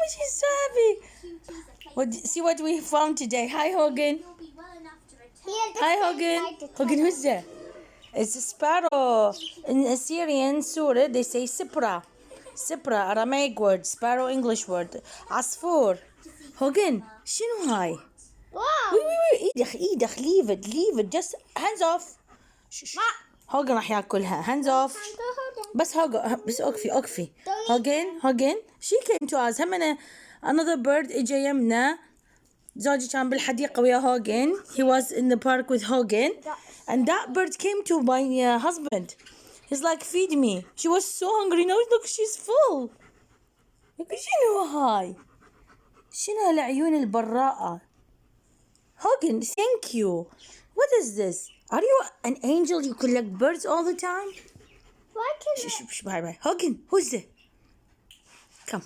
she's so happy. See what we found today. Hi, Hogan. Hi, Hogan. Hogan, who's that? It's a sparrow. In Assyrian surah, they say sipra. Sipra, Aramaic word. Sparrow, English word. عصفور. Hogan, شنو هاي؟ wait. ايدك leave it just hands off. هوجن راح ياكلها. hands off. بس اقفي. هوجن she came to us. همنا another bird اجى يمنا. زوجي كان بالحديقة ويا هوجن. He was in the park with Hogan. And that bird came to my husband. He's like, feed me. She was so hungry. Now look, she's full. شنو هاي؟ شنو هالعيون البراءة؟ Hogan, thank you. What is this? Are you an angel? You collect birds all the time? Why can Bye. Hogan, who's it? Come.